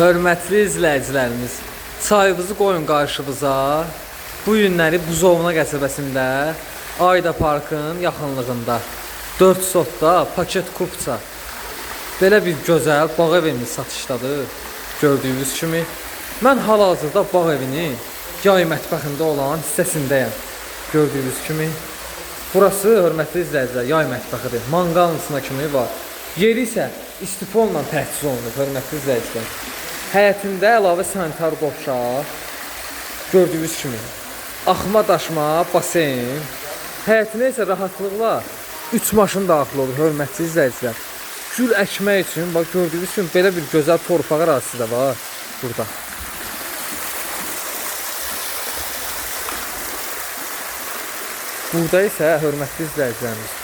Hörmətli izləyicilərimiz, çayımızı qoyun qarşımıza. Bu günləri Buzovna qəsəbəsində Ayda Parkın yaxınlığında 4 sotda paket kupça belə bir gözəl bağ evimiz satışdadır. Gördüyünüz kimi mən hal-hazırda bağ evinin yay mətbəxində olan hissəsindəyəm. Gördüyünüz kimi burası hörmətli izləyicilər yay mətbəxidir. Manqalın kimi var. Yeri isə istifonla təchiz olunub hörmətli izləyicilər. Həyətində əlavə sanitar qovşaq, gördüyünüz kimi axma daşma, basen. Həyətinə isə rahatlıqla 3 maşın daxil olur hörmətli izləyicilər. Gül əkmək üçün, bax gördüyünüz kimi belə bir gözəl torpaq ərazisi də var burada. Burada isə hörmətli izləyicilərimiz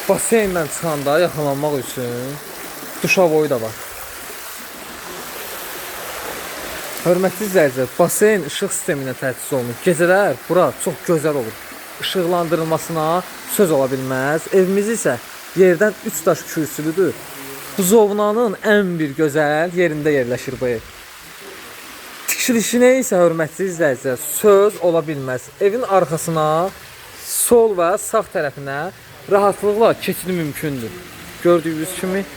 basenlə çıxanda yaxalanmaq üçün duşavoyu da var. Hörmətli izləyicilər, basen işıq sisteminə təchiz olunub. Gecələr bura çox gözəl olur. İşıqlandırılmasına söz ola bilməz. Evimiz isə yerdən 3 daş kürsülüdür. Buzovnanın ən bir gözəl yerində yerləşir bu ev. Tikilişinə isə hörmətli izləyicilər söz ola bilməz. Evin arxasına, sol və sağ tərəfinə rahatlıqla keçid mümkündür. Gördüyünüz kimi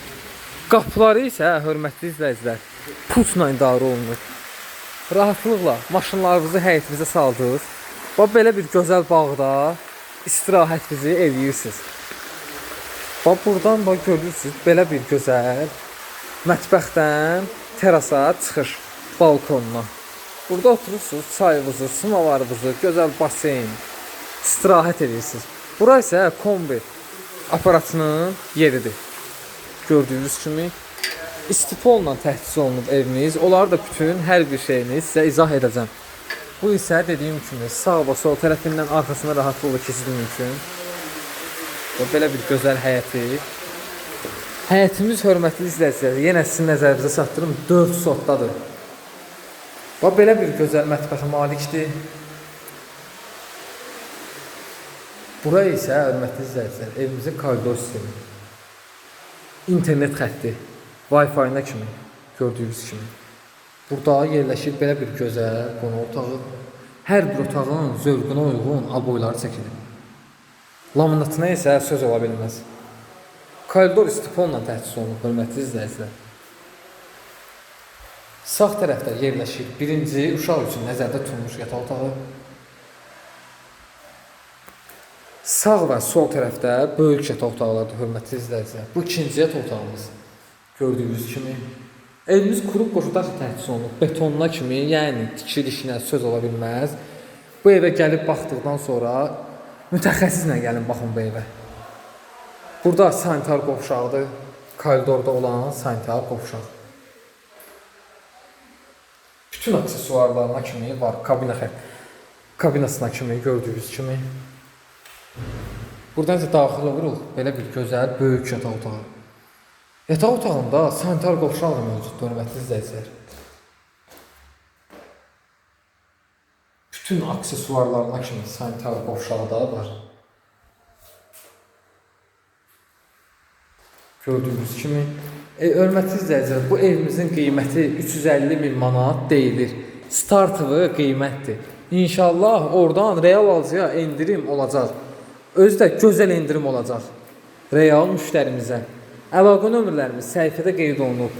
qapıları isə hörmətli izləyicilər putla idarə olunur. Rahatlıqla maşınlarınızı həyətinizə saldınız. Bax belə bir gözəl bağda istirahətinizi edirsiniz. Bax buradan bax görürsünüz belə bir gözəl mətbəxdən terasa çıxış balkonuna. Burada oturursunuz, çayınızı, smavarınızı, gözəl basen istirahət edirsiniz. Bura isə kombi aparatının yeridir. Gördüyünüz kimi istifonla təchiz olunub evimiz. Onları da bütün hər bir şeyini sizə izah edəcəm. Bu isə dediyim kimi sağ və sol tərəfindən arxasına rahatlıqla keçid mümkün. Və belə bir gözəl həyəti. Həyətimiz hörmətli izləyicilər, yenə sizin nəzərinizə çatdırım 4 sotdadır. Və belə bir gözəl mətbəxə malikdir. Bura isə hörmətli izləyicilər evimizin koridor sistemi. İnternet xətti. Wi-Fi-nə kimi, gördüyünüz kimi. Burada yerləşir belə bir gözəl qonaq otağı. Hər bir otağın zövqünə uyğun alboyları çəkilir. Laminatına isə söz ola bilməz. Koridor istifonla təchiz olunub, hörmətli izləyicilər. Sağ tərəfdə yerləşir birinci uşaq üçün nəzərdə tutulmuş yataq otağı. Sağ və sol tərəfdə böyük yataq otaqlardır, hörmətli izləyicilər. Bu ikinci yataq otağımız. Gördüyünüz kimi evimiz qurub qoşudaş təchiz olunub. Betonuna kimi, yəni tikilişinə söz ola bilməz. Bu evə gəlib baxdıqdan sonra mütəxəssislə gəlin baxın bu evə. Burada sanitar qovşaqdır. Koridorda olan sanitar qovşaq. Bütün aksesuarlarına kimi var. Kabinasına kimi gördüyünüz kimi. Buradan isə daxil oluruq. Belə bir gözəl, böyük yataq otağı. Yataq otağında sanitar qovşaq da mövcuddur, hörmətli izləyicilər. Bütün aksesuarlarına kimi sanitar qovşağı da var. Gördüyünüz kimi. Hörmətli izləyicilər, bu evimizin qiyməti 350 min manat deyilir. Startıvı qiymətdir. İnşallah oradan real alıcıya endirim olacaq. Özü də gözəl endirim olacaq real müştərimizə. Əlaqə nömrələrimiz səhifədə qeyd olunub.